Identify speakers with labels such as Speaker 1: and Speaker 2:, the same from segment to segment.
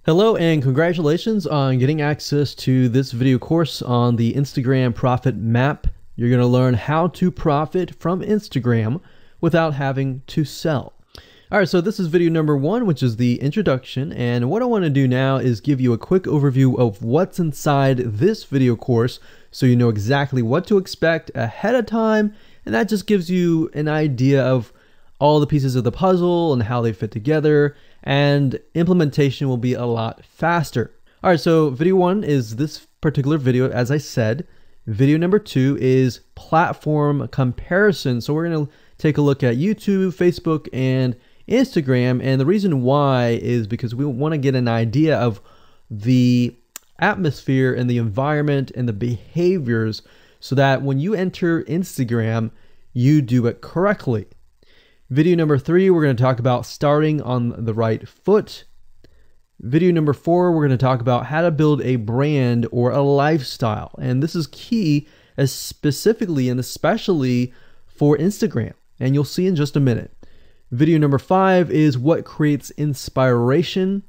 Speaker 1: Hello and congratulations on getting access to this video course on the Instagram Profit Map. You're going to learn how to profit from Instagram without having to sell. All right, so this is video number 1, which is the introduction. And what I want to do now is give you a quick overview of what's inside this video course so you know exactly what to expect ahead of time. And that just gives you an idea of all the pieces of the puzzle and how they fit together, and implementation will be a lot faster. All right, so video 1 is this particular video, as I said. Video number 2 is platform comparison. So we're going to take a look at YouTube, Facebook, and Instagram. And the reason why is because we want to get an idea of the atmosphere and the environment and the behaviors so that when you enter Instagram, you do it correctly. Video number 3, we're going to talk about starting on the right foot. Video number 4, we're going to talk about how to build a brand or a lifestyle. And this is key, specifically and especially for Instagram. And you'll see in just a minute. Video number 5 is what creates inspiration.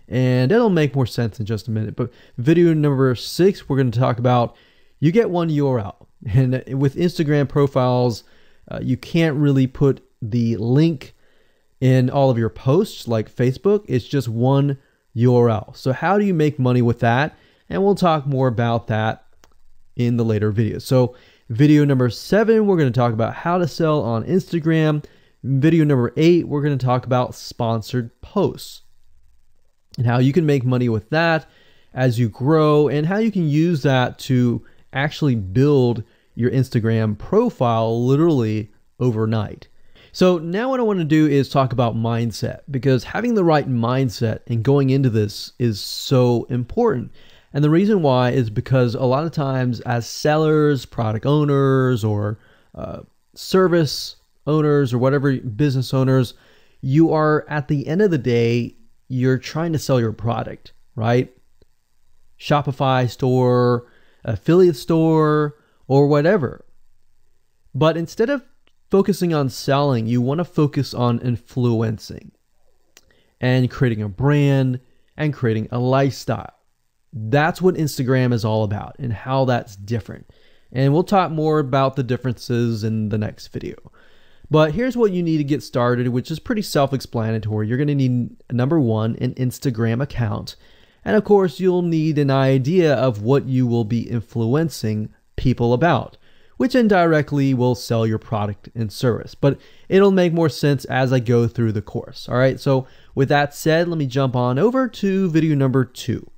Speaker 1: And it'll make more sense in just a minute. But video number 6, we're going to talk about you get one URL. And with Instagram profiles, you can't really put the link in all of your posts like Facebook. It's just one URL. So how do you make money with that? And we'll talk more about that in the later videos. So video number 7, we're going to talk about how to sell on Instagram. Video number 8, we're going to talk about sponsored posts and how you can make money with that as you grow, and how you can use that to actually build your Instagram profile literally overnight. So now what I want to do is talk about mindset, because having the right mindset and going into this is so important. And the reason why is because a lot of times as sellers, product owners, or service owners, or whatever, business owners, you are, at the end of the day, you're trying to sell your product, right? Shopify store, affiliate store, or whatever. But instead of focusing on selling, you want to focus on influencing and creating a brand and creating a lifestyle. That's what Instagram is all about and how that's different. And we'll talk more about the differences in the next video. But here's what you need to get started, which is pretty self-explanatory. You're going to need, number 1, an Instagram account. And of course, you'll need an idea of what you will be influencing people about, which indirectly will sell your product and service. But it'll make more sense as I go through the course. All right, so with that said, let me jump on over to video number 2.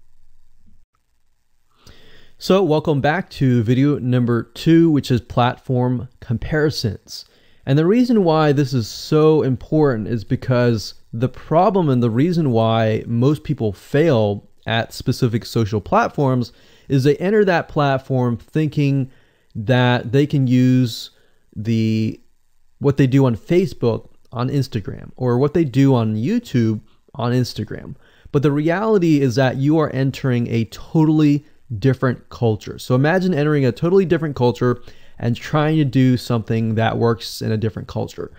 Speaker 1: So welcome back to video number 2, which is platform comparisons. And the reason why this is so important is because the problem and the reason why most people fail at specific social platforms is they enter that platform thinking that they can use what they do on Facebook on Instagram, or what they do on YouTube on Instagram. But the reality is that you are entering a totally different culture. So imagine entering a totally different culture and trying to do something that works in a different culture.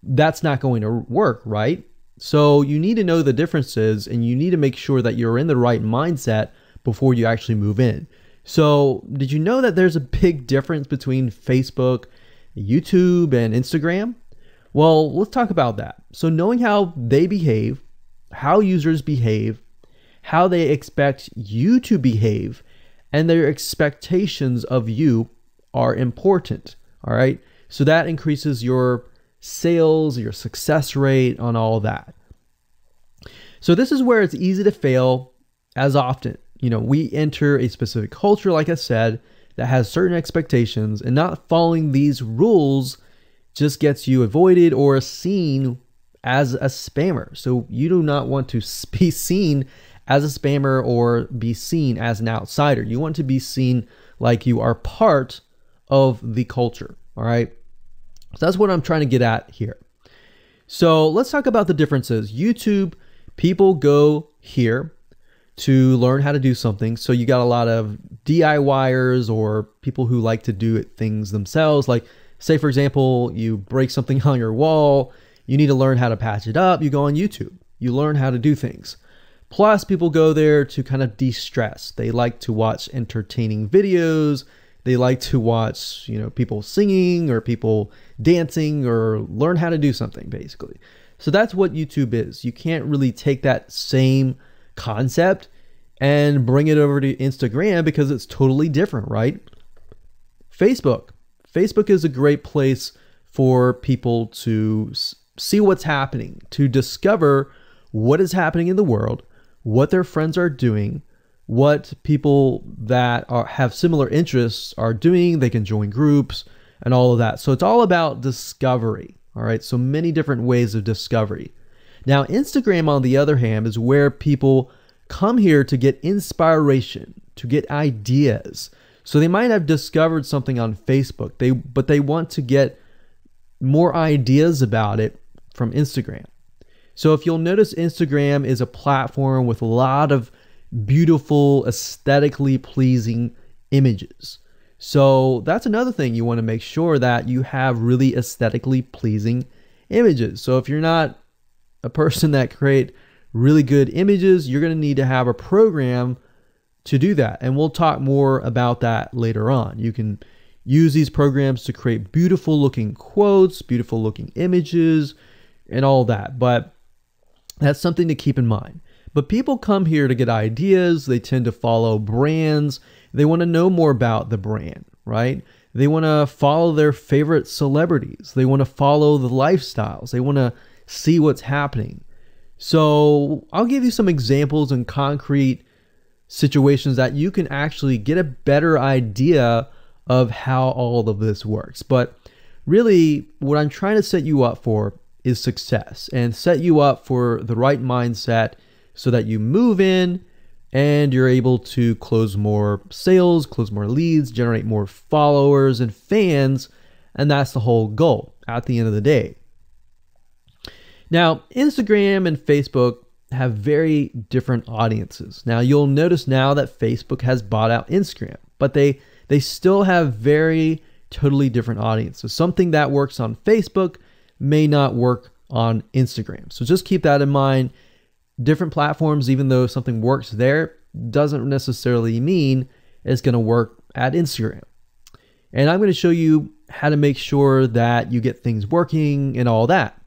Speaker 1: That's not going to work, right? So you need to know the differences, and you need to make sure that you're in the right mindset before you actually move in. So did you know that there's a big difference between Facebook, YouTube, and Instagram? Well, let's talk about that. So knowing how they behave, how users behave, how they expect you to behave, and their expectations of you are important. All right. So that increases your sales, your success rate on all of that. So this is where it's easy to fail as often. You know, we enter a specific culture, like I said, that has certain expectations, and not following these rules just gets you avoided or seen as a spammer. So you do not want to be seen as a spammer or be seen as an outsider. You want to be seen like you are part of the culture. All right. So that's what I'm trying to get at here. So let's talk about the differences. YouTube, people go here to learn how to do something. So you got a lot of DIYers, or people who like to do things themselves. Like, say, for example, you break something on your wall, you need to learn how to patch it up. You go on YouTube, you learn how to do things. Plus, people go there to kind of de-stress. They like to watch entertaining videos. They like to watch, people singing or people dancing or learn how to do something, basically. So that's what YouTube is. You can't really take that same concept and bring it over to Instagram because it's totally different, right? Facebook. Facebook is a great place for people to see what's happening, to discover what is happening in the world, what their friends are doing, what people that have similar interests are doing. They can join groups and all of that. So it's all about discovery. All right. So many different ways of discovery. Now, Instagram, on the other hand, is where people come here to get inspiration, to get ideas. So they might have discovered something on Facebook, but they want to get more ideas about it from Instagram. So if you'll notice, Instagram is a platform with a lot of beautiful, aesthetically pleasing images. So that's another thing. You want to make sure that you have really aesthetically pleasing images. So if you're not a person that create really good images, you're going to need to have a program to do that. And we'll talk more about that later on. You can use these programs to create beautiful looking quotes, beautiful looking images, and all that. But that's something to keep in mind. But people come here to get ideas. They tend to follow brands. They want to know more about the brand, right? They want to follow their favorite celebrities. They want to follow the lifestyles. They want to see what's happening. So I'll give you some examples and concrete situations that you can actually get a better idea of how all of this works. But really, what I'm trying to set you up for is success, and set you up for the right mindset so that you move in and you're able to close more sales, close more leads, generate more followers and fans. And that's the whole goal at the end of the day. Now, Instagram and Facebook have very different audiences. Now, you'll notice now that Facebook has bought out Instagram, but they still have very totally different audiences. Something that works on Facebook may not work on Instagram. So just keep that in mind. Different platforms, even though something works there, doesn't necessarily mean it's going to work at Instagram. And I'm going to show you how to make sure that you get things working and all that.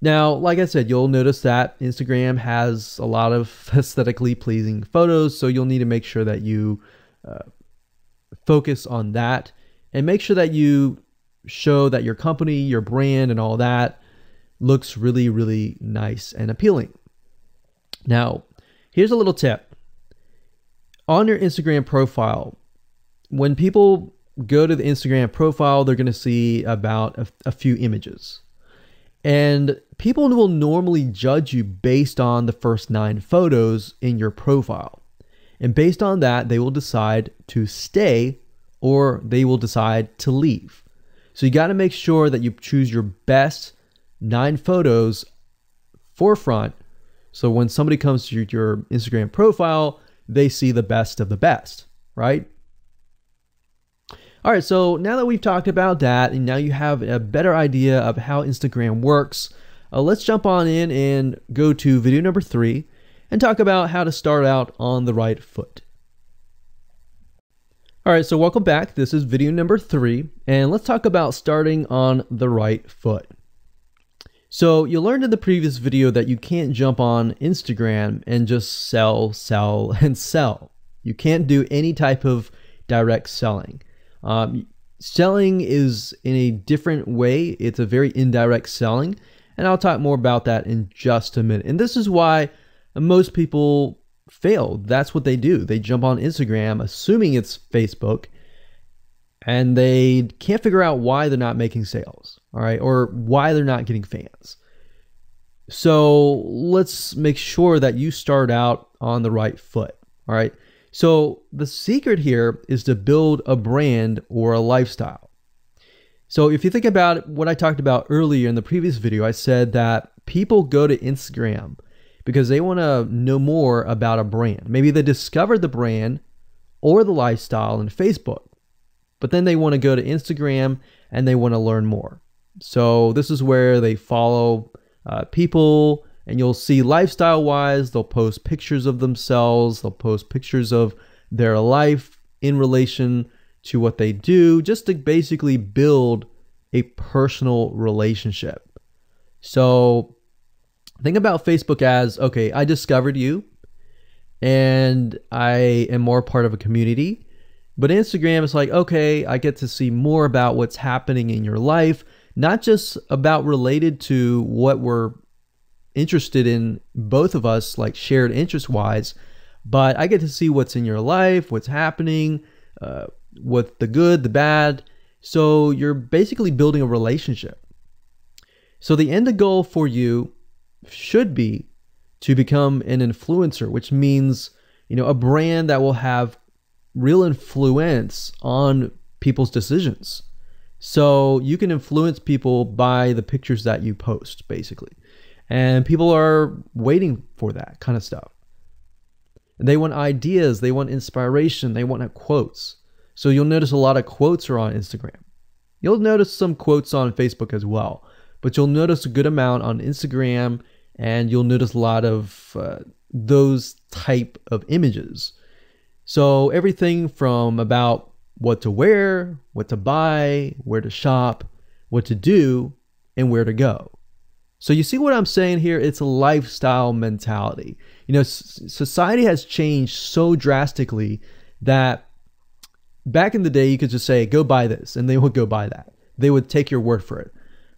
Speaker 1: Now, like I said, you'll notice that Instagram has a lot of aesthetically pleasing photos, so you'll need to make sure that you focus on that and make sure that you show that your company, your brand, and all that looks really, really nice and appealing. Now, here's a little tip. On your Instagram profile, when people go to the Instagram profile, they're going to see about a few images. And people will normally judge you based on the first 9 photos in your profile. And based on that, they will decide to stay or they will decide to leave. So you got to make sure that you choose your best 9 photos forefront. So when somebody comes to your Instagram profile, they see the best of the best, right? All right, so now that we've talked about that, and now you have a better idea of how Instagram works, let's jump on in and go to video number 3 and talk about how to start out on the right foot. All right, so welcome back. This is video number 3, and let's talk about starting on the right foot. So you learned in the previous video that you can't jump on Instagram and just sell, and sell. You can't do any type of direct selling. Selling is in a different way. It's a very indirect selling, and I'll talk more about that in just a minute. And this is why most people fail. That's what they do. They jump on Instagram assuming it's Facebook, and they can't figure out why they're not making sales, all right, or why they're not getting fans. So let's make sure that you start out on the right foot, all right? So the secret here is to build a brand or a lifestyle. So if you think about what I talked about earlier in the previous video, I said that people go to Instagram because they want to know more about a brand. Maybe they discovered the brand or the lifestyle in Facebook, but then they want to go to Instagram and they want to learn more. So this is where they follow people And you'll see lifestyle wise, they'll post pictures of themselves, they'll post pictures of their life in relation to what they do, just to basically build a personal relationship. So think about Facebook as, okay, I discovered you and I am more part of a community. But Instagram is like, okay, I get to see more about what's happening in your life, not just about related to what we're interested in, both of us, like shared interest wise, but I get to see what's in your life, what's happening, what the good, the bad. So you're basically building a relationship. So the end goal for you should be to become an influencer, which means, a brand that will have real influence on people's decisions. So you can influence people by the pictures that you post, basically. And people are waiting for that kind of stuff. They want ideas, they want inspiration, they want quotes. So you'll notice a lot of quotes are on Instagram. You'll notice some quotes on Facebook as well, but you'll notice a good amount on Instagram, and you'll notice a lot of those type of images. So everything from about what to wear, what to buy, where to shop, what to do, and where to go. So you see what I'm saying here? It's a lifestyle mentality. Society has changed so drastically that back in the day, you could just say, go buy this, and they would go buy that. They would take your word for it.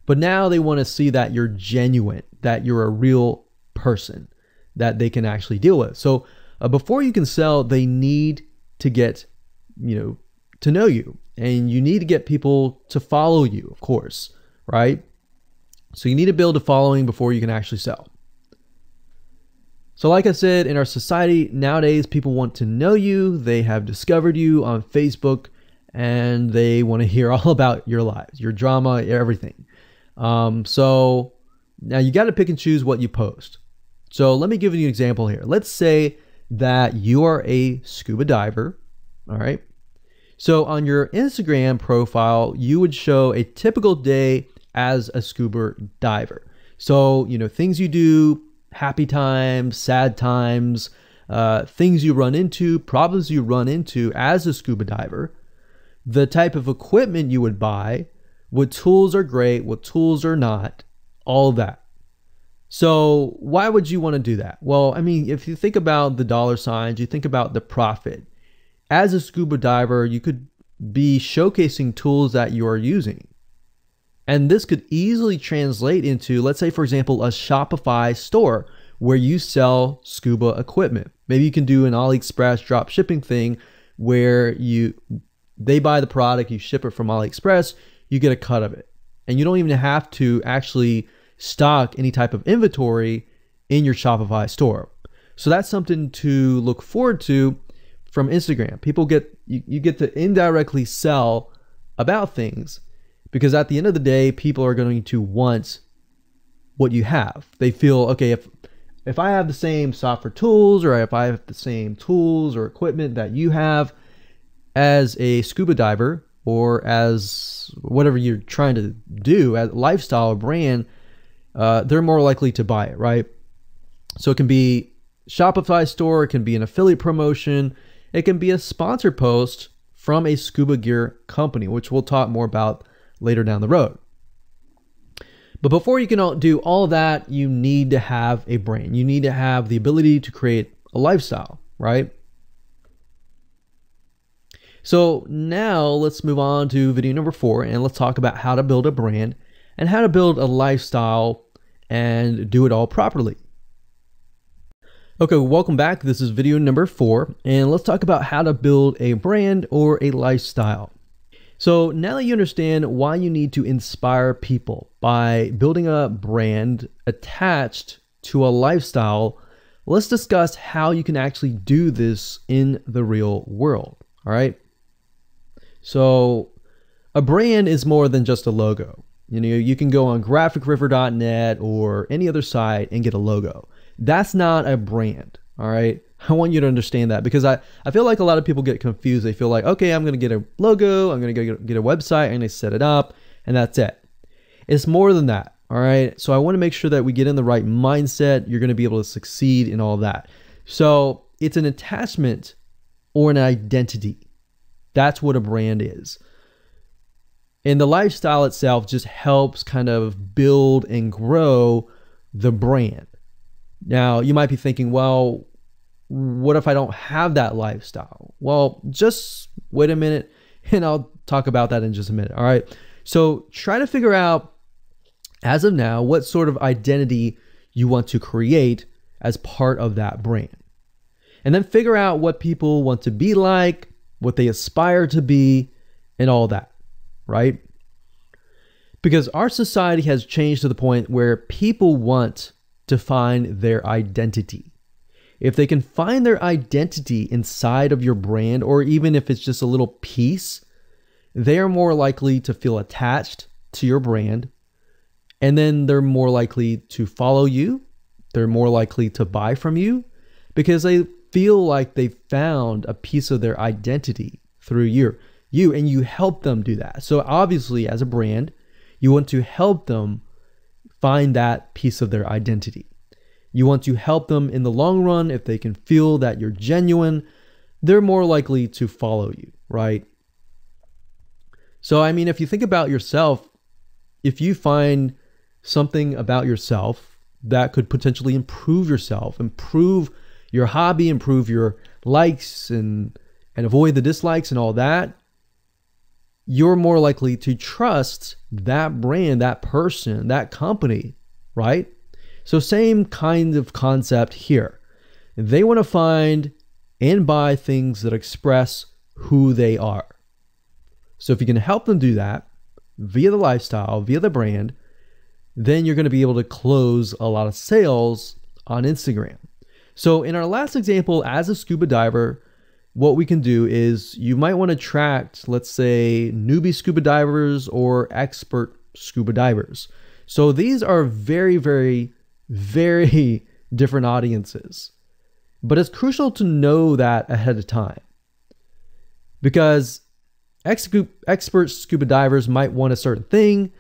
Speaker 1: But now they want to see that you're genuine, that you're a real person that they can actually deal with. So before you can sell, they need to get, to know you, and you need to get people to follow you, of course, right? So you need to build a following before you can actually sell. So like I said, in our society nowadays, people want to know you. They have discovered you on Facebook, and they want to hear all about your lives, your drama, everything. So now you got to pick and choose what you post. So let me give you an example here. Let's say that you are a scuba diver, all right? So on your Instagram profile, you would show a typical day as a scuba diver. So, things you do, happy times, sad times, things you run into, problems you run into as a scuba diver, the type of equipment you would buy, what tools are great, what tools are not, all that. So why would you want to do that? Well, if you think about the dollar signs, you think about the profit. As a scuba diver, you could be showcasing tools that you are using. And this could easily translate into, let's say, for example, a Shopify store where you sell scuba equipment. Maybe you can do an AliExpress drop shipping thing where they buy the product, you ship it from AliExpress, you get a cut of it. And you don't even have to actually stock any type of inventory in your Shopify store. So that's something to look forward to from Instagram. You get to indirectly sell about things, because at the end of the day, people are going to want what you have. They feel, okay, if I have the same software tools, or if I have the same tools or equipment that you have as a scuba diver, or as whatever you're trying to do, as a lifestyle brand, they're more likely to buy it, right? So it can be Shopify store, it can be an affiliate promotion, it can be a sponsor post from a scuba gear company, which we'll talk more about later down the road. But before you can do all of that, you need to have a brand. You need to have the ability to create a lifestyle, right? So now let's move on to video number 4, and let's talk about how to build a brand and how to build a lifestyle and do it all properly. Okay, welcome back. This is video number 4, and let's talk about how to build a brand or a lifestyle. So now that you understand why you need to inspire people by building a brand attached to a lifestyle, let's discuss how you can actually do this in the real world. All right. So a brand is more than just a logo. You can go on graphicriver.net or any other site and get a logo. That's not a brand. All right. I want you to understand that, because I feel like a lot of people get confused. They feel like, okay, I'm going to get a logo, I'm going to get a website, I'm going to set it up, and that's it. It's more than that. All right. So I want to make sure that we get in the right mindset. You're going to be able to succeed in all of that. So it's an attachment or an identity. That's what a brand is. And the lifestyle itself just helps kind of build and grow the brand. Now, you might be thinking, well, what if I don't have that lifestyle? Well, just wait a minute and I'll talk about that in just a minute. All right. So try to figure out, as of now, what sort of identity you want to create as part of that brand. And then figure out what people want to be like, what they aspire to be, and all that, right? Because our society has changed to the point where people want to find their identity. If they can find their identity inside of your brand, or even if it's just a little piece, they are more likely to feel attached to your brand. And then they're more likely to follow you. They're more likely to buy from you because they feel like they found a piece of their identity through you, and you help them do that. So obviously, as a brand, you want to help them find that piece of their identity. You want to help them in the long run. If they can feel that you're genuine, they're more likely to follow you, right? So, I mean, if you think about yourself, if you find something about yourself that could potentially improve yourself, improve your hobby, improve your likes, and avoid the dislikes and all that, you're more likely to trust that brand, that person, that company, right? So same kind of concept here. They want to find and buy things that express who they are. So if you can help them do that via the lifestyle, via the brand, then you're going to be able to close a lot of sales on Instagram. So in our last example, as a scuba diver, what we can do is you might want to attract, let's say, newbie scuba divers or expert scuba divers. So these are very, very, very different audiences. But it's crucial to know that ahead of time, because expert scuba divers might want a certain thing.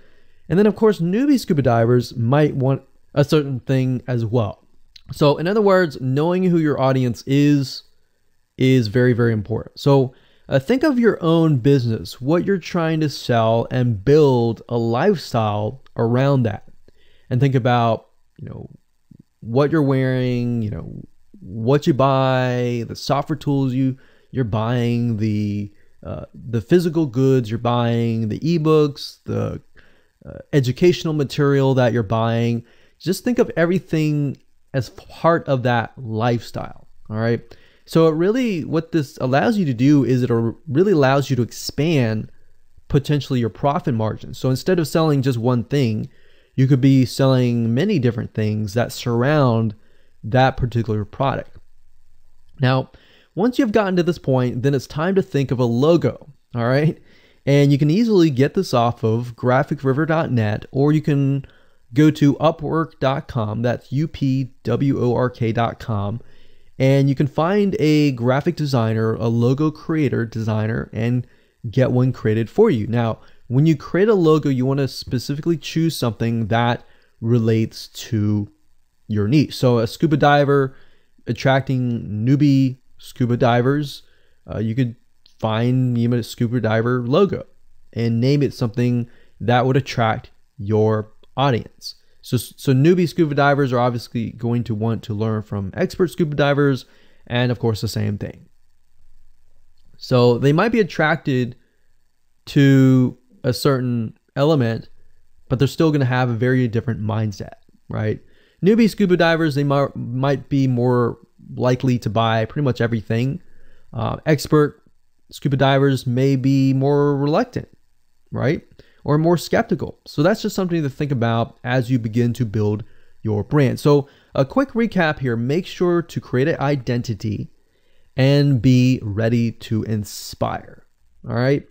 Speaker 1: And then, of course, newbie scuba divers might want a certain thing as well. So in other words, knowing who your audience is very, very important. So think of your own business, what you're trying to sell, and build a lifestyle around that. And think about, what you're wearing, what you buy, the software tools you're buying, the physical goods you're buying, the ebooks, the educational material that you're buying. Just think of everything as part of that lifestyle. All right. So what this allows you to do is it really allows you to expand potentially your profit margin. So instead of selling just one thing, you could be selling many different things that surround that particular product. Now, once you've gotten to this point, then it's time to think of a logo. All right. And you can easily get this off of graphicriver.net, or you can go to upwork.com. That's upwork.com. And you can find a graphic designer, a logo creator designer, and get one created for you. Now, when you create a logo, you want to specifically choose something that relates to your niche. So a scuba diver attracting newbie scuba divers, you could find a scuba diver logo and name it something that would attract your audience. So newbie scuba divers are obviously going to want to learn from expert scuba divers, and of course the same thing. So they might be attracted to a certain element, but they're still going to have a very different mindset, right? Newbie scuba divers, they might be more likely to buy pretty much everything. Expert scuba divers may be more reluctant, right? Or more skeptical. So that's just something to think about as you begin to build your brand. So a quick recap here: make sure to create an identity and be ready to inspire. All right.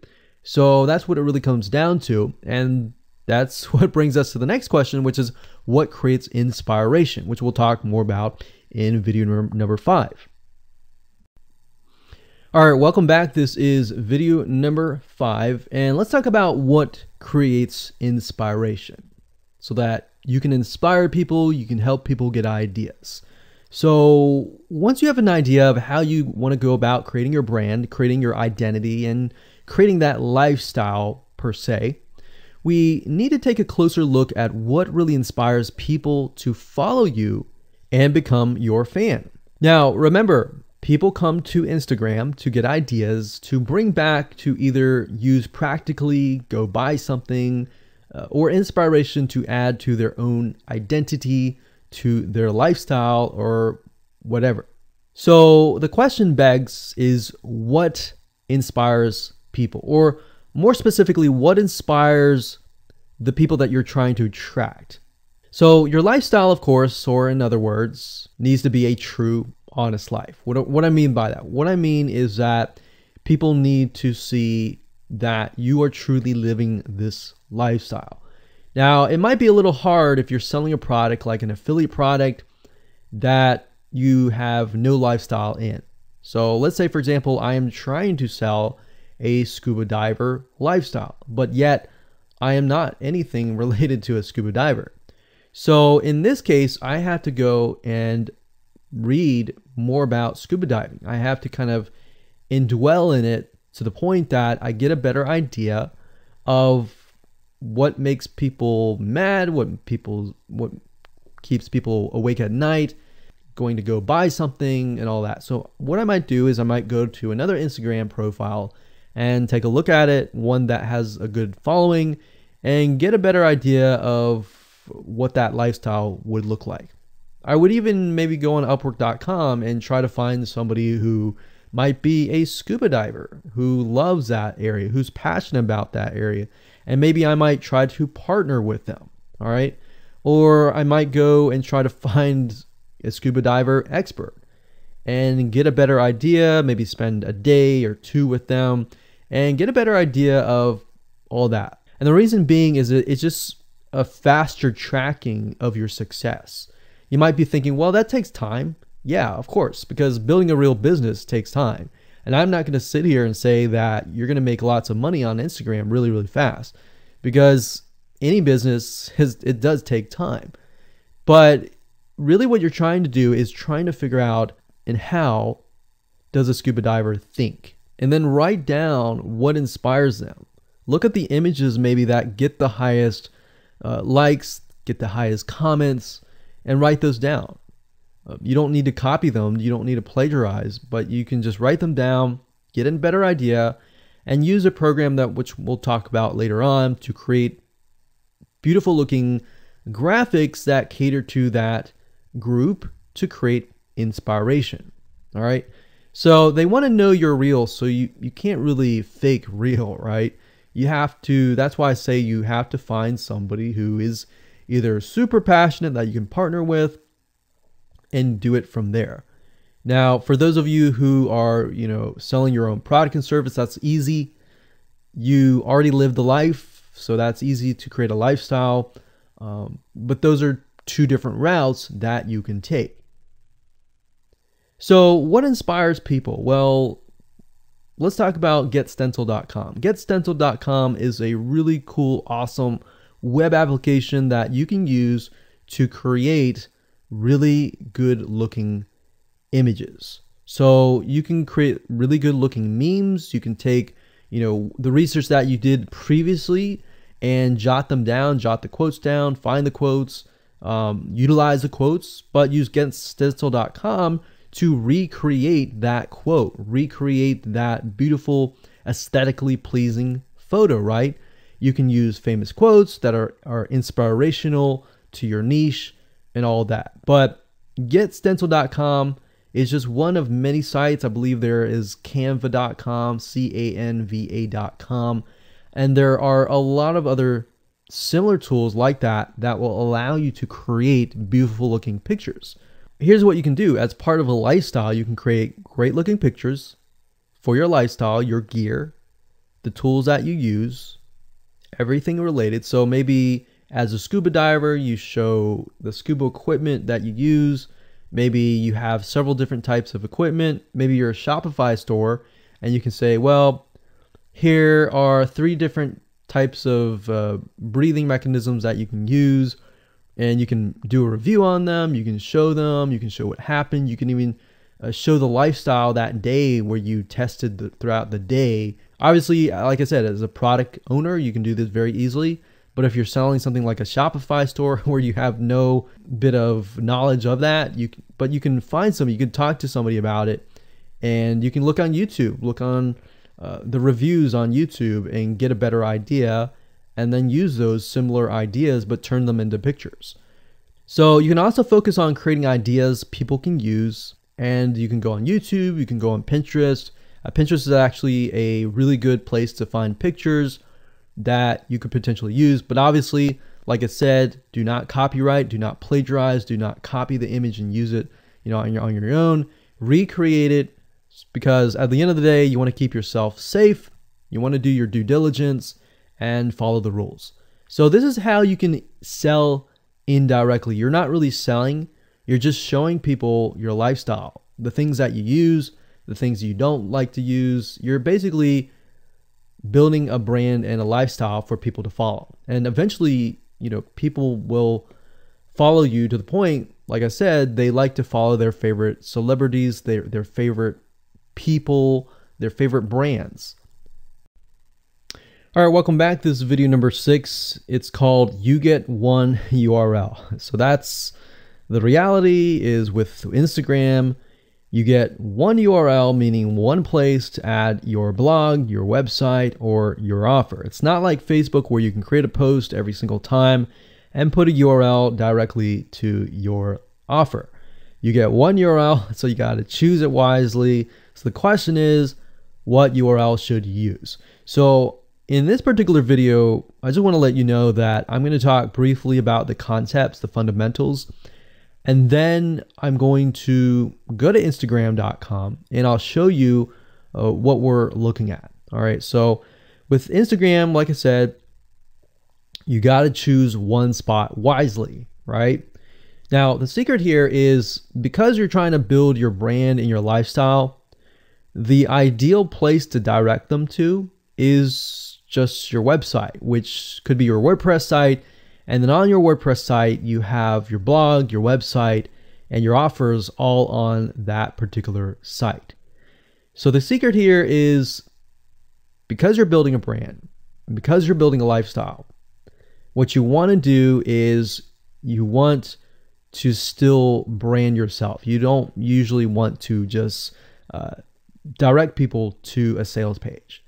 Speaker 1: So that's what it really comes down to. And that's what brings us to the next question, which is what creates inspiration, which we'll talk more about in video number 5. All right, welcome back. This is video number 5, and let's talk about what creates inspiration. so that you can inspire people, you can help people get ideas. So once you have an idea of how you want to go about creating your brand, creating your identity, and creating that lifestyle per se, we need to take a closer look at what really inspires people to follow you and become your fan. Now, remember, people come to Instagram to get ideas to bring back to either use practically, go buy something, or inspiration to add to their own identity, to their lifestyle, or whatever. So the question begs is, what inspires people? Or more specifically, what inspires the people that you're trying to attract? So your lifestyle, of course, or in other words, needs to be a true, honest life. What I mean by that? What I mean is that people need to see that you are truly living this lifestyle. Now, it might be a little hard if you're selling a product like an affiliate product that you have no lifestyle in. So let's say, for example, I am trying to sell a scuba diver lifestyle, but yet I am not anything related to a scuba diver. So in this case, I have to go and read more about scuba diving. I have to kind of indwell in it to the point that I get a better idea of what makes people mad, what keeps people awake at night, going to go buy something and all that. So what I might do is I might go to another Instagram profile and take a look at it, one that has a good following, and get a better idea of what that lifestyle would look like. I would even maybe go on Upwork.com and try to find somebody who might be a scuba diver, who loves that area, who's passionate about that area. And maybe I might try to partner with them, all right? Or I might go and try to find a scuba diver expert and get a better idea, maybe spend a day or two with them and get a better idea of all that. And the reason being is it's just a faster tracking of your success. You might be thinking, well, that takes time. Yeah, of course, because building a real business takes time. And I'm not going to sit here and say that you're going to make lots of money on Instagram really, really fast, because any business, it does take time. But really what you're trying to do is trying to figure out, and how does a scuba diver think? And then write down what inspires them. Look at the images maybe that get the highest likes, get the highest comments, and write those down. You don't need to copy them. You don't need to plagiarize, but you can just write them down, get a better idea, and use a program which we'll talk about later on to create beautiful looking graphics that cater to that group to create inspiration. All right. So they want to know you're real. So you can't really fake real, right? You have to, that's why I say you have to find somebody who is either super passionate that you can partner with and do it from there. Now, for those of you who are, selling your own product and service, that's easy. You already live the life, so that's easy to create a lifestyle. But those are two different routes that you can take. So what inspires people? Well, let's talk about GetStencil.com. GetStencil.com is a really cool, awesome web application that you can use to create really good looking images. So you can create really good looking memes. You can take, the research that you did previously and jot them down, jot the quotes down, find the quotes, utilize the quotes, but use GetStencil.com to recreate that quote, recreate that beautiful, aesthetically pleasing photo, right? You can use famous quotes that are inspirational to your niche and all that. But GetStencil.com is just one of many sites. I believe there is Canva.com, Canva.com, and there are a lot of other similar tools like that will allow you to create beautiful looking pictures. Here's what you can do. As part of a lifestyle, you can create great looking pictures for your lifestyle, your gear, the tools that you use, everything related. So maybe as a scuba diver, you show the scuba equipment that you use. Maybe you have several different types of equipment. Maybe you're a Shopify store and you can say, well, here are 3 different types of breathing mechanisms that you can use, and you can do a review on them. You can show them. You can show what happened. You can even show the lifestyle that day where you tested throughout the day. Obviously, like I said, as a product owner, you can do this very easily. But if you're selling something like a Shopify store where you have no bit of knowledge of that, but you can find somebody, you can talk to somebody about it, and you can look on YouTube, look on the reviews on YouTube and get a better idea, and then use those similar ideas but turn them into pictures. So you can also focus on creating ideas people can use, and you can go on YouTube, you can go on Pinterest. Pinterest is actually a really good place to find pictures that you could potentially use, but obviously, like I said, do not copyright, do not plagiarize, do not copy the image and use it, on your own. Recreate it, because at the end of the day, you want to keep yourself safe. You want to do your due diligence and follow the rules. So this is how you can sell indirectly. You're not really selling, you're just showing people your lifestyle, the things that you use, the things you don't like to use. You're basically building a brand and a lifestyle for people to follow. And eventually, people will follow you to the point, like I said, they like to follow their favorite celebrities, their favorite people, their favorite brands. All right, welcome back. This is video number 6. It's called You Get One URL. So that's the reality is with Instagram, you get one URL, meaning one place to add your blog, your website, or your offer. It's not like Facebook where you can create a post every single time and put a URL directly to your offer. You get one URL, so you got to choose it wisely. So the question is, what URL should you use? So in this particular video, I just want to let you know that I'm going to talk briefly about the concepts, the fundamentals, and then I'm going to go to Instagram.com and I'll show you what we're looking at. All right, so with Instagram, like I said, you got to choose one spot wisely, right? Now, the secret here is because you're trying to build your brand and your lifestyle, the ideal place to direct them to is just your website, which could be your WordPress site. And then on your WordPress site, you have your blog, your website, and your offers all on that particular site. So the secret here is because you're building a brand, because you're building a lifestyle, what you want to do is you want to still brand yourself. You don't usually want to just direct people to a sales page.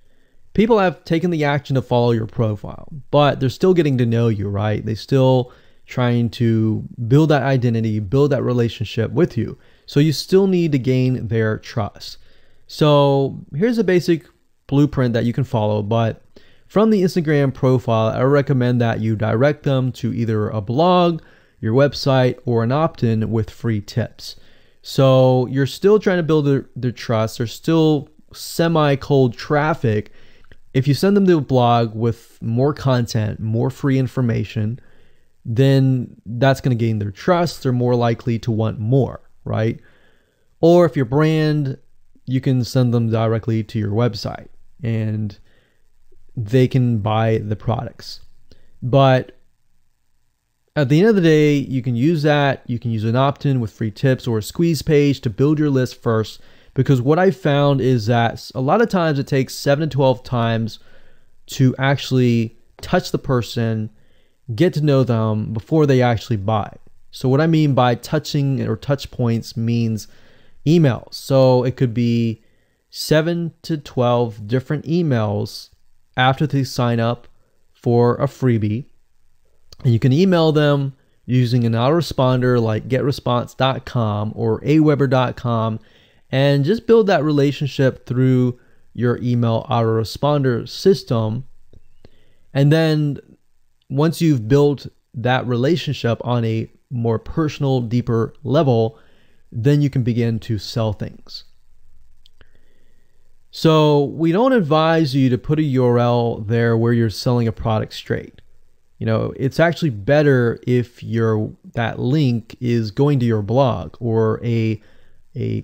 Speaker 1: People have taken the action to follow your profile, but they're still getting to know you, right? They're still trying to build that identity, build that relationship with you. So you still need to gain their trust. So here's a basic blueprint that you can follow, but from the Instagram profile, I recommend that you direct them to either a blog, your website, or an opt-in with free tips. So you're still trying to build their trust. There's still semi-cold traffic. If you send them to a blog with more content, more free information, then that's going to gain their trust. They're more likely to want more, right? Or if your brand, you can send them directly to your website and they can buy the products. But at the end of the day, you can use that. You can use an opt-in with free tips or a squeeze page to build your list first. Because what I found is that a lot of times it takes 7 to 12 times to actually touch the person, get to know them before they actually buy. So what I mean by touching or touch points means emails. So it could be 7 to 12 different emails after they sign up for a freebie. And you can email them using an autoresponder like getresponse.com or aweber.com. And just build that relationship through your email autoresponder system. And then once you've built that relationship on a more personal, deeper level, then you can begin to sell things. So we don't advise you to put a URL there where you're selling a product straight. It's actually better if that link is going to your blog or a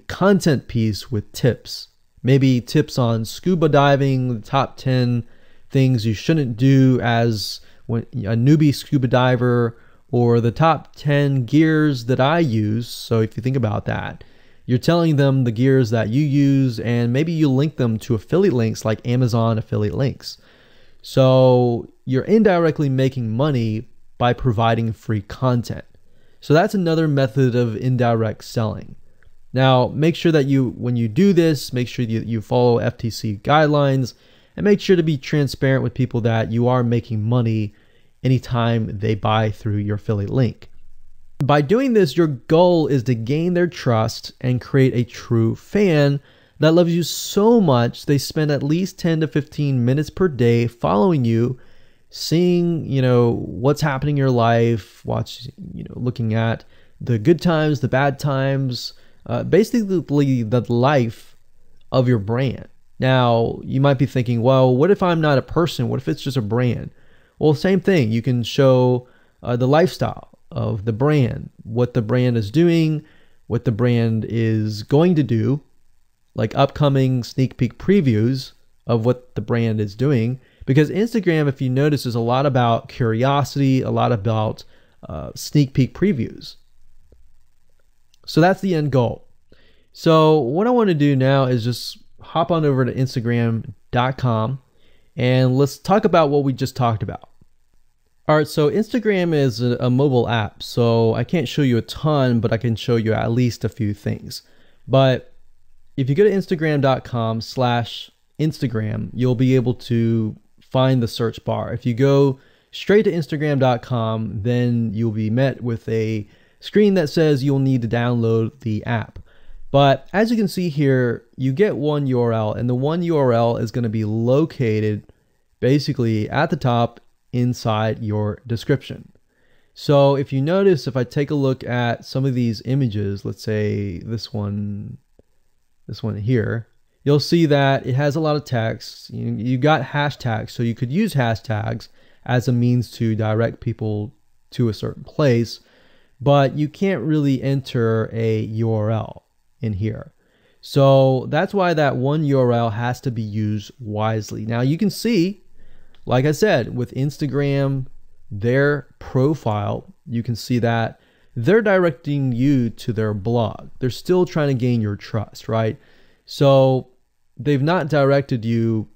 Speaker 1: content piece with tips, maybe tips on scuba diving, the top 10 things you shouldn't do as a newbie scuba diver, or the top 10 gears that I use. So if you think about that, you're telling them the gears that you use, and maybe you link them to affiliate links like Amazon affiliate links. So you're indirectly making money by providing free content. So that's another method of indirect selling. Now, make sure that when you do this, make sure you follow FTC guidelines, and make sure to be transparent with people that you are making money anytime they buy through your affiliate link. By doing this, your goal is to gain their trust and create a true fan that loves you so much they spend at least 10 to 15 minutes per day following you, seeing, what's happening in your life, looking at the good times, the bad times, basically the life of your brand. Now, you might be thinking, well, what if I'm not a person? What if it's just a brand? Well, same thing. You can show the lifestyle of the brand, what the brand is doing, what the brand is going to do, like upcoming sneak peek previews of what the brand is doing. Because Instagram, if you notice, is a lot about curiosity, a lot about sneak peek previews. So that's the end goal. So what I want to do now is just hop on over to Instagram.com and let's talk about what we just talked about. All right, so Instagram is a mobile app, so I can't show you a ton, but I can show you at least a few things. But if you go to Instagram.com/Instagram, you'll be able to find the search bar. If you go straight to Instagram.com, then you'll be met with a screen that says you'll need to download the app. But as you can see here, you get one URL, and the one URL is going to be located basically at the top inside your description. So if you notice, if I take a look at some of these images, let's say this one here, you'll see that it has a lot of text. You got hashtags, so you could use hashtags as a means to direct people to a certain place, but you can't really enter a URL in here. So that's why that one URL has to be used wisely. Now you can see, like I said, with Instagram, their profile, you can see that they're directing you to their blog. They're still trying to gain your trust, right? So they've not directed you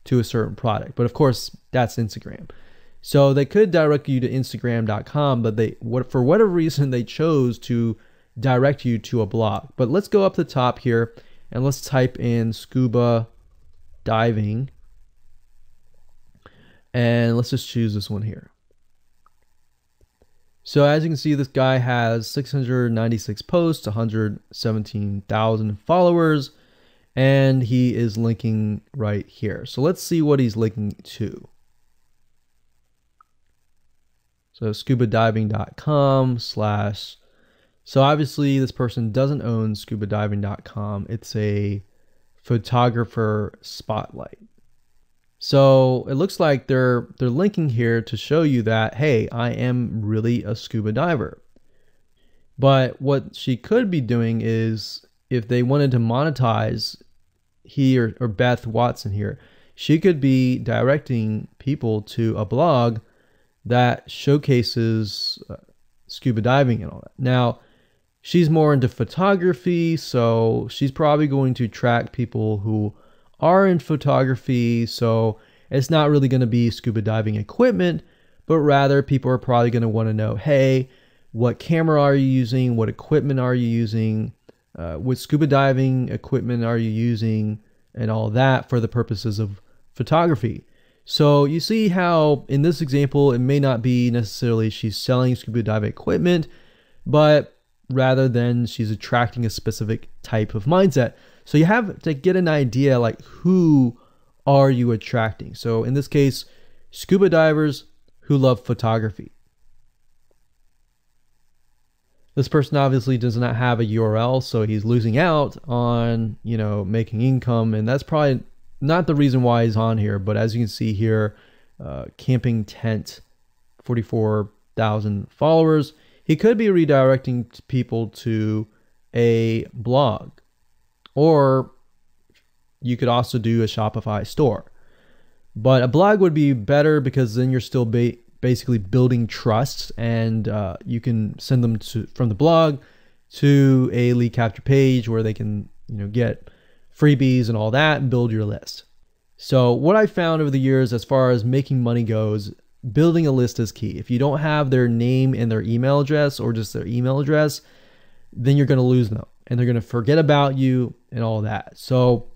Speaker 1: to a certain product, but of course that's Instagram. So they could direct you to Instagram.com, but for whatever reason, they chose to direct you to a blog. But let's go up the top here and let's type in scuba diving. And let's just choose this one here. So as you can see, this guy has 696 posts, 117,000 followers, and he is linking right here. So let's see what he's linking to. So scubadiving.com/. So obviously this person doesn't own scubadiving.com. It's a photographer spotlight. So it looks like they're linking here to show you that, hey, I am really a scuba diver. But what she could be doing is, if they wanted to monetize, he or Beth Watson here, she could be directing people to a blog that showcases scuba diving and all that. Now, she's more into photography, so she's probably going to track people who are in photography. So it's not really going to be scuba diving equipment, but rather people are probably going to want to know, hey, what camera are you using? What equipment are you using? What scuba diving equipment are you using? And all that for the purposes of photography. So you see how in this example, it may not be necessarily she's selling scuba diving equipment, but rather than she's attracting a specific type of mindset. So you have to get an idea, like, who are you attracting? So in this case, scuba divers who love photography. This person obviously does not have a URL, so he's losing out on, making income, and that's probably not the reason why he's on here. But as you can see here, camping tent, 44,000 followers. He could be redirecting people to a blog, or you could also do a Shopify store. But a blog would be better because then you're still basically building trust, and you can send them from the blog to a lead capture page where they can, get freebies and all that and build your list. So what I found over the years as far as making money goes, building a list is key. If you don't have their name and their email address, or just their email address, then you're going to lose them and they're going to forget about you and all that. So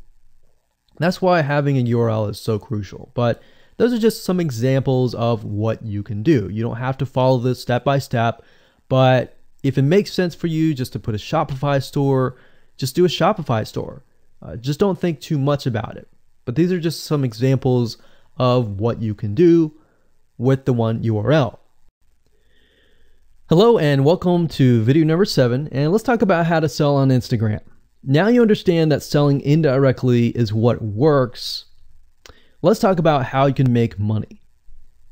Speaker 1: that's why having a URL is so crucial. But those are just some examples of what you can do. You don't have to follow this step by step, but if it makes sense for you just to put a Shopify store, just do a Shopify store. Just don't think too much about it. But these are just some examples of what you can do with the one URL. Hello and welcome to video number 7, and let's talk about how to sell on Instagram. Now you understand that selling indirectly is what works. Let's talk about how you can make money.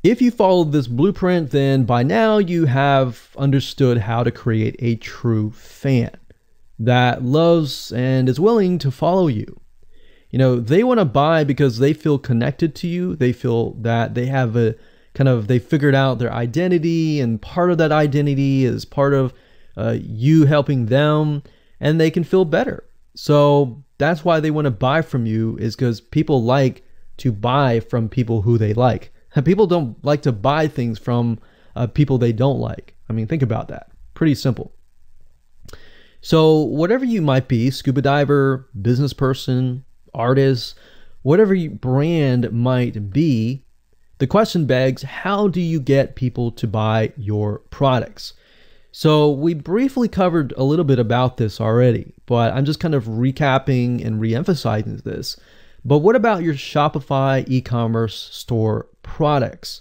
Speaker 1: If you follow this blueprint, then by now you have understood how to create a true fan that loves and is willing to follow you. They want to buy because they feel connected to you. They feel that they have they figured out their identity, and part of that identity is part of you helping them, and they can feel better. So that's why they want to buy from you, is because people like to buy from people who they like. People don't like to buy things from people they don't like. I mean, think about that. Pretty simple. So whatever you might be, scuba diver, business person, artist, whatever your brand might be, the question begs, how do you get people to buy your products? So we briefly covered a little bit about this already, but I'm just kind of recapping and re-emphasizing this. But what about your Shopify e-commerce store products?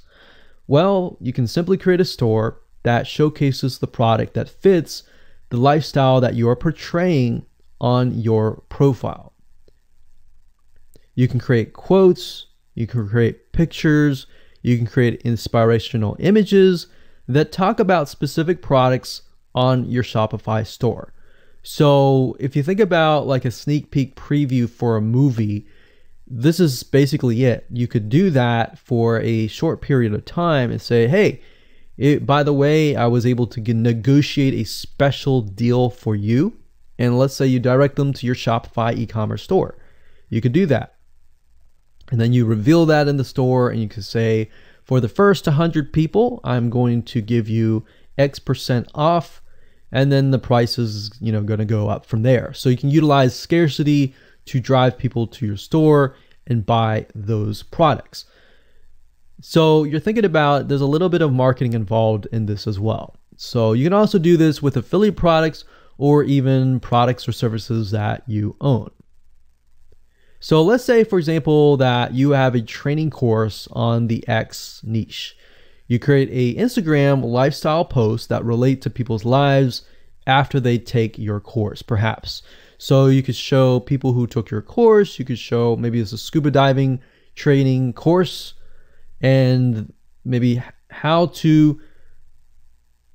Speaker 1: Well, you can simply create a store that showcases the product that fits the lifestyle that you are portraying on your profile. You can create quotes, you can create pictures, you can create inspirational images that talk about specific products on your Shopify store. So if you think about like a sneak peek preview for a movie, this is basically it. You could do that for a short period of time and say, hey, by the way, I was able to negotiate a special deal for you. And let's say you direct them to your Shopify e-commerce store. You could do that. And then you reveal that in the store, and you could say, for the first 100 people, I'm going to give you X% off. And then the price is, going to go up from there. So you can utilize scarcity to drive people to your store and buy those products. So you're thinking about, there's a little bit of marketing involved in this as well. So you can also do this with affiliate products or even products or services that you own. So let's say, for example, that you have a training course on the X niche. You create a Instagram lifestyle post that relate to people's lives after they take your course, perhaps. So you could show people who took your course, you could show maybe it's a scuba diving training course, and maybe how to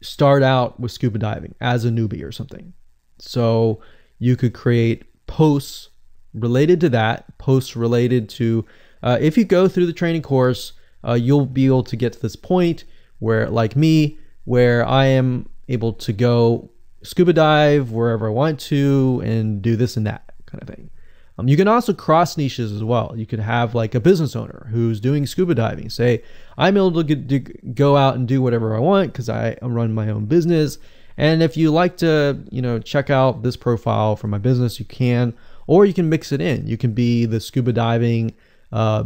Speaker 1: start out with scuba diving as a newbie or something. So you could create posts related to that, posts related to, if you go through the training course, you'll be able to get to this point where, like me, where I am able to go scuba dive wherever I want to and do this and that kind of thing. You can also cross niches as well. You could have like a business owner who's doing scuba diving. Say, I'm able to go out and do whatever I want because I run my own business. And if you like to, check out this profile for my business, you can, or you can mix it in. You can be the scuba diving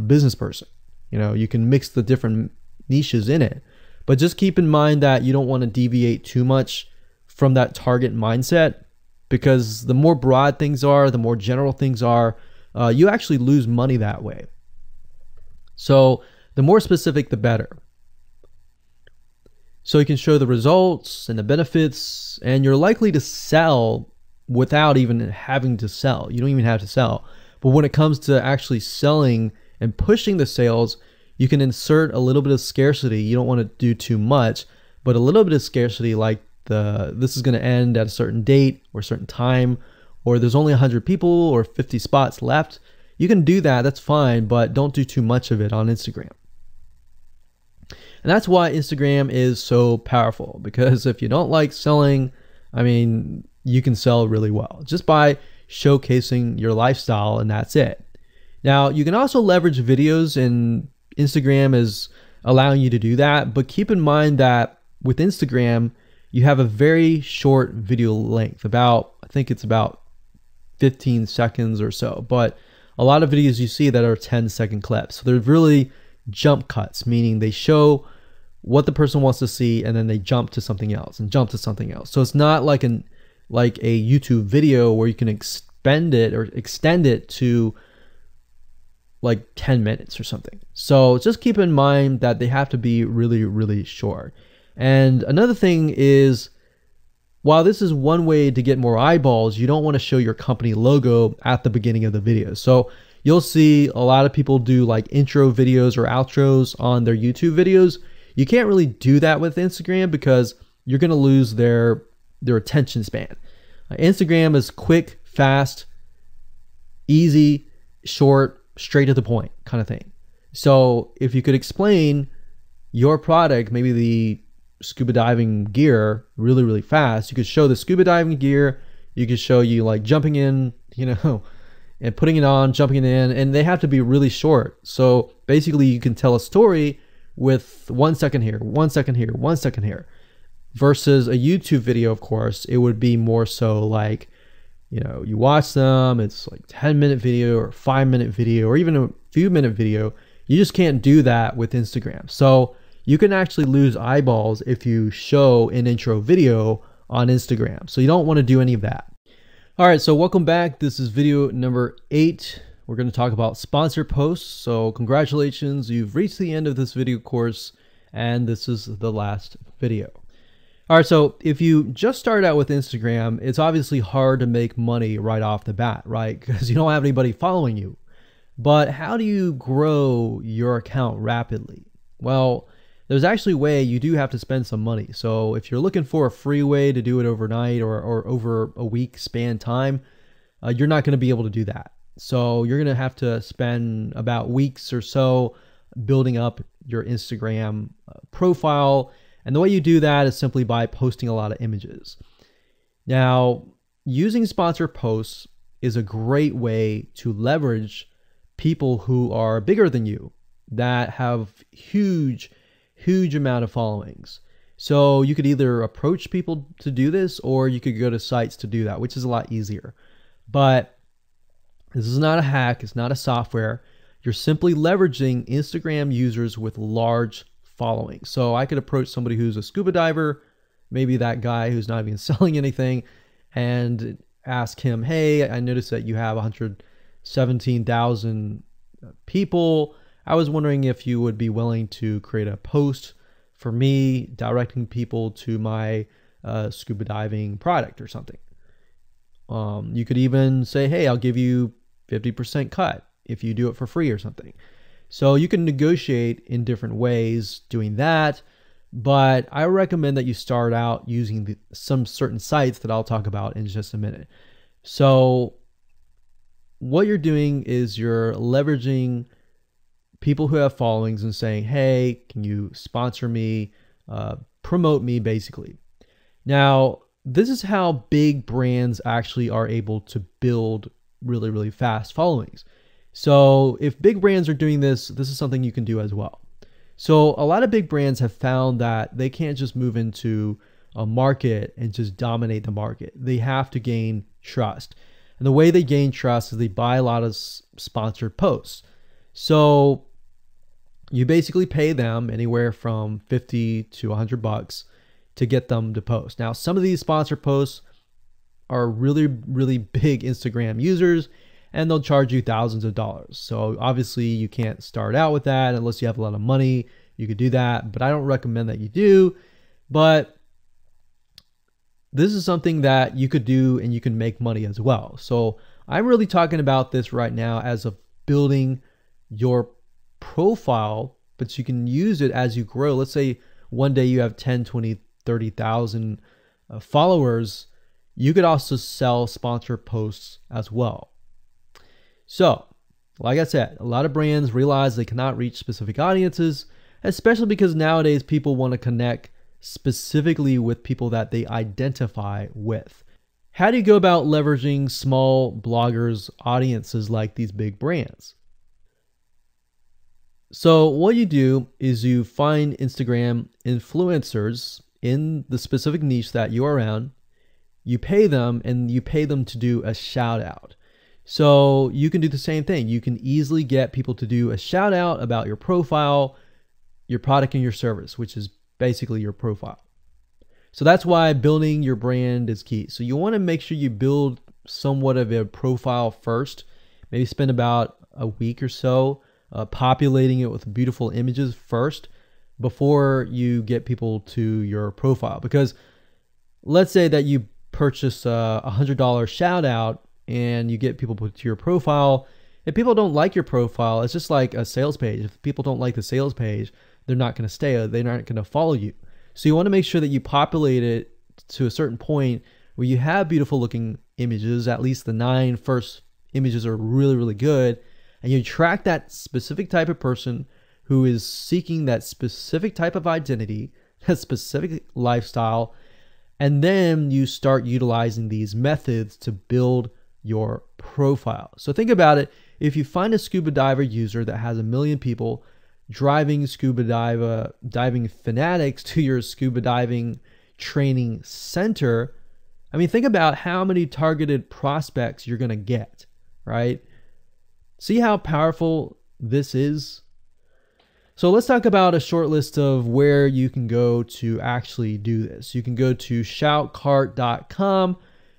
Speaker 1: business person. You can mix the different niches in it. But just keep in mind that you don't want to deviate too much from that target mindset, because the more broad things are, the more general things are, you actually lose money that way. So the more specific, the better. So you can show the results and the benefits, and you're likely to sell without even having to sell. You don't even have to sell. But when it comes to actually selling and pushing the sales, you can insert a little bit of scarcity. You don't want to do too much, but a little bit of scarcity, like this is going to end at a certain date or a certain time, or there's only 100 people or 50 spots left. you can do that, that's fine, but don't do too much of it on Instagram. And that's why Instagram is so powerful, because if you don't like selling, I mean, you can sell really well just by showcasing your lifestyle, and that's it. Now, you can also leverage videos, and Instagram is allowing you to do that, but keep in mind that with Instagram, you have a very short video length, I think it's about 15 seconds or so, but a lot of videos you see that are 10-second clips. So they're really jump cuts, meaning they show what the person wants to see and then they jump to something else and jump to something else. So it's not like a YouTube video where you can extend it to like 10 minutes or something. So just keep in mind that they have to be really, really short. And another thing is, while this is one way to get more eyeballs, you don't want to show your company logo at the beginning of the video. So you'll see a lot of people do like intro videos or outros on their YouTube videos. You can't really do that with Instagram because you're going to lose their attention span. Instagram is quick, fast, easy, short, straight to the point kind of thing. So if you could explain your product, maybe the scuba diving gear, really, really fast, you could show the scuba diving gear, you could show you like jumping in, and putting it on, jumping it in, and they have to be really short. So basically you can tell a story with 1 second here, 1 second here, 1 second here, versus a YouTube video. Of course, it would be more so like, you watch them, it's like 10-minute video or 5-minute video or even a few minute video. You just can't do that with Instagram. So you can actually lose eyeballs if you show an intro video on Instagram. So you don't want to do any of that. All right, so welcome back. This is video number 8. We're going to talk about sponsored posts. So congratulations, you've reached the end of this video course, and this is the last video. All right, so if you just started out with Instagram, it's obviously hard to make money right off the bat, right? Because you don't have anybody following you. But how do you grow your account rapidly? Well, there's actually a way. You do have to spend some money. So if you're looking for a free way to do it overnight or over a week span time, you're not going to be able to do that. So you're going to have to spend about weeks or so building up your Instagram profile. And the way you do that is simply by posting a lot of images. Now, using sponsored posts is a great way to leverage people who are bigger than you, that have huge amount of followings. So you could either approach people to do this, or you could go to sites to do that, which is a lot easier. But this is not a hack. It's not a software. You're simply leveraging Instagram users with large followings. So I could approach somebody who's a scuba diver, maybe that guy who's not even selling anything, and ask him, hey, I noticed that you have 117,000 people. I was wondering if you would be willing to create a post for me directing people to my scuba diving product or something. You could even say, hey, I'll give you 50% cut if you do it for free or something. So you can negotiate in different ways doing that, but I recommend that you start out using some certain sites that I'll talk about in just a minute. So what you're doing is you're leveraging people who have followings and saying, hey, can you sponsor me, promote me, basically. Now, this is how big brands actually are able to build really, really fast followings. So if big brands are doing this, this is something you can do as well. So a lot of big brands have found that they can't just move into a market and just dominate the market. They have to gain trust. And the way they gain trust is they buy a lot of sponsored posts. So you basically pay them anywhere from 50 to $100 to get them to post. Now, some of these sponsored posts are really, really big Instagram users, and they'll charge you thousands of dollars. So obviously you can't start out with that unless you have a lot of money. You could do that, but I don't recommend that you do. But this is something that you could do and you can make money as well. So I'm really talking about this right now as of building your profile, but you can use it as you grow. Let's say one day you have 10, 20, 30,000 followers. You could also sell sponsored posts as well. So Like I said, a lot of brands realize they cannot reach specific audiences, especially because nowadays people want to connect specifically with people that they identify with. How do you go about leveraging small bloggers' audiences like these big brands? So what you do is you find Instagram influencers in the specific niche that you are around, you pay them, and you pay them to do a shout out. So you can do the same thing. You can easily get people to do a shout out about your profile, your product, and your service, which is basically your profile. So that's why building your brand is key. So you want to make sure you build somewhat of a profile first. Maybe spend about a week or so populating it with beautiful images first before you get people to your profile. Because let's say that you purchase a $100 shout out and you get people to your profile. If people don't like your profile, it's just like a sales page. If people don't like the sales page, they're not going to stay. They're not going to follow you. So you want to make sure that you populate it to a certain point where you have beautiful looking images. At least the 9 first images are really, really good. And you track that specific type of person who is seeking that specific type of identity, that specific lifestyle. And then you start utilizing these methods to build your profile. So think about it. If you find a scuba diver user that has 1 million people driving scuba diving fanatics to your scuba diving training center, I mean, think about how many targeted prospects you're going to get, right? See how powerful this is? So let's talk about a short list of where you can go to actually do this. You can go to shoutcart.com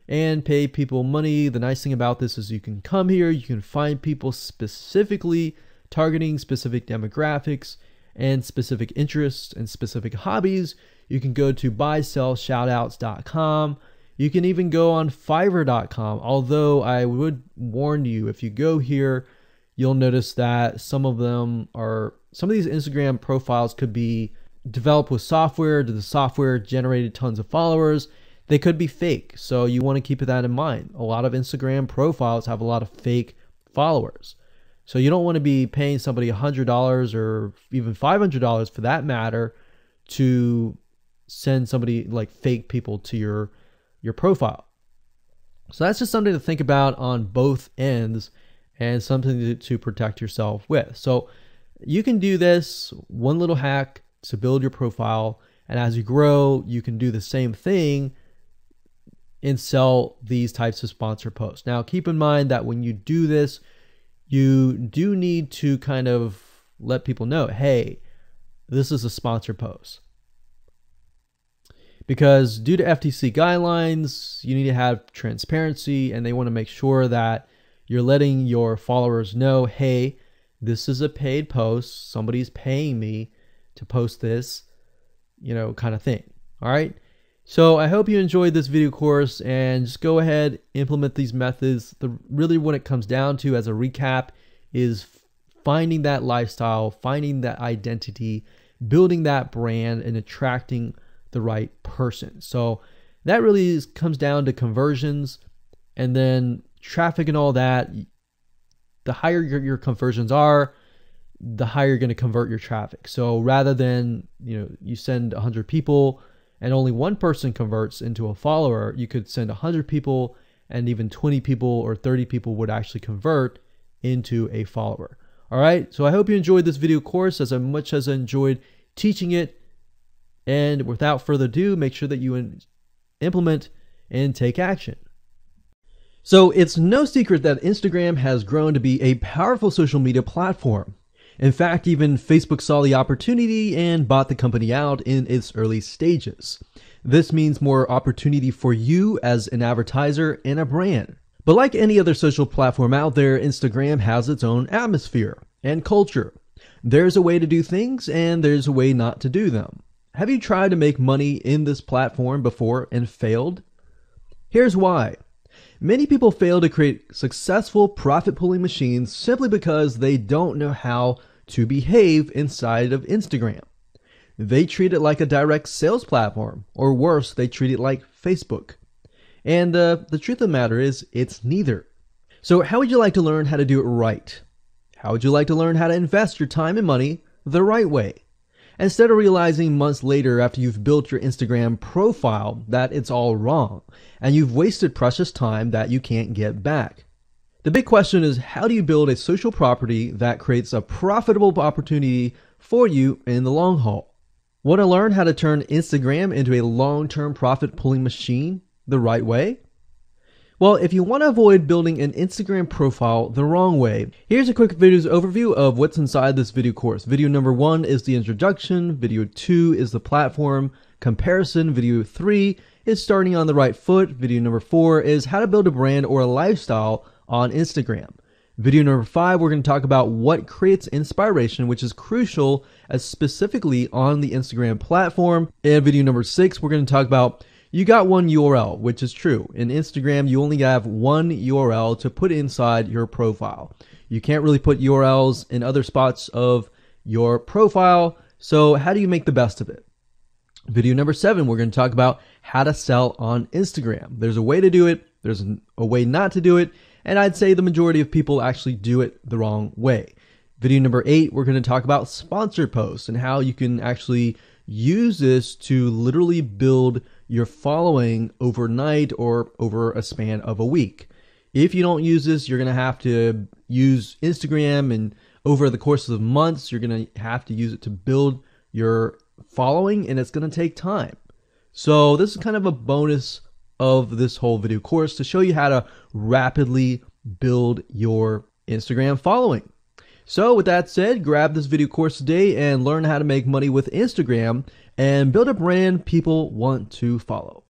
Speaker 1: and pay people money. The nice thing about this is you can come here, you can find people specifically targeting specific demographics and specific interests and specific hobbies. You can go to buysellshoutouts.com. You can even go on fiverr.com. Although I would warn you, if you go here, you'll notice that some of these Instagram profiles could be developed with software. The software generated tons of followers. They could be fake. So you want to keep that in mind. A lot of Instagram profiles have a lot of fake followers. So you don't want to be paying somebody $100 or even $500 for that matter to send somebody like fake people to your profile. So that's just something to think about on both ends and something to protect yourself with. So you can do this one little hack to build your profile. And as you grow, you can do the same thing and sell these types of sponsor posts. Now, keep in mind that when you do this, you do need to kind of let people know, hey, this is a sponsor post. Because due to FTC guidelines, you need to have transparency, and they want to make sure that you're letting your followers know, hey, this is a paid post. Somebody's paying me to post this, kind of thing. All right. So I hope you enjoyed this video course, and just go ahead, implement these methods. Really what it comes down to as a recap is finding that lifestyle, finding that identity, building that brand, and attracting the right person. So that really comes down to conversions, and then traffic and all that. The higher your conversions are, the higher you're going to convert your traffic. So rather than, you send 100 people and only one person converts into a follower, you could send 100 people and even 20 people or 30 people would actually convert into a follower. All right. So I hope you enjoyed this video course as much as I enjoyed teaching it. And without further ado, make sure that you implement and take action. So it's no secret that Instagram has grown to be a powerful social media platform. In fact, even Facebook saw the opportunity and bought the company out in its early stages. This means more opportunity for you as an advertiser and a brand. But like any other social platform out there, Instagram has its own atmosphere and culture. There's a way to do things and there's a way not to do them. Have you tried to make money in this platform before and failed? Here's why. Many people fail to create successful profit-pulling machines simply because they don't know how to behave inside of Instagram. They treat it like a direct sales platform, or worse, they treat it like Facebook. And the truth of the matter is, it's neither. So how would you like to learn how to do it right? How would you like to learn how to invest your time and money the right way? Instead of realizing months later after you've built your Instagram profile that it's all wrong and you've wasted precious time that you can't get back. The big question is, how do you build a social property that creates a profitable opportunity for you in the long haul? Want to learn how to turn Instagram into a long-term profit pulling machine the right way? Well, if you want to avoid building an Instagram profile the wrong way, here's a quick video's overview of what's inside this video course. Video number 1 is the introduction, video 2 is the platform comparison, video 3 is starting on the right foot, video number 4 is how to build a brand or a lifestyle on Instagram. Video number 5, we're going to talk about what creates inspiration, which is crucial as specifically on the Instagram platform. And video number 6, we're going to talk about you got one URL, which is true. In Instagram, you only have one URL to put inside your profile. You can't really put URLs in other spots of your profile. So how do you make the best of it? Video number 7, we're going to talk about how to sell on Instagram. There's a way to do it. There's a way not to do it. And I'd say the majority of people actually do it the wrong way. Video number 8, we're going to talk about sponsored posts and how you can actually use this to literally build your following overnight or over a span of a week. If you don't use this, you're going to have to use Instagram, and over the course of months, you're going to have to use it to build your following, and it's going to take time. So this is kind of a bonus of this whole video course to show you how to rapidly build your Instagram following. So with that said, grab this video course today and learn how to make money with Instagram and build a brand people want to follow.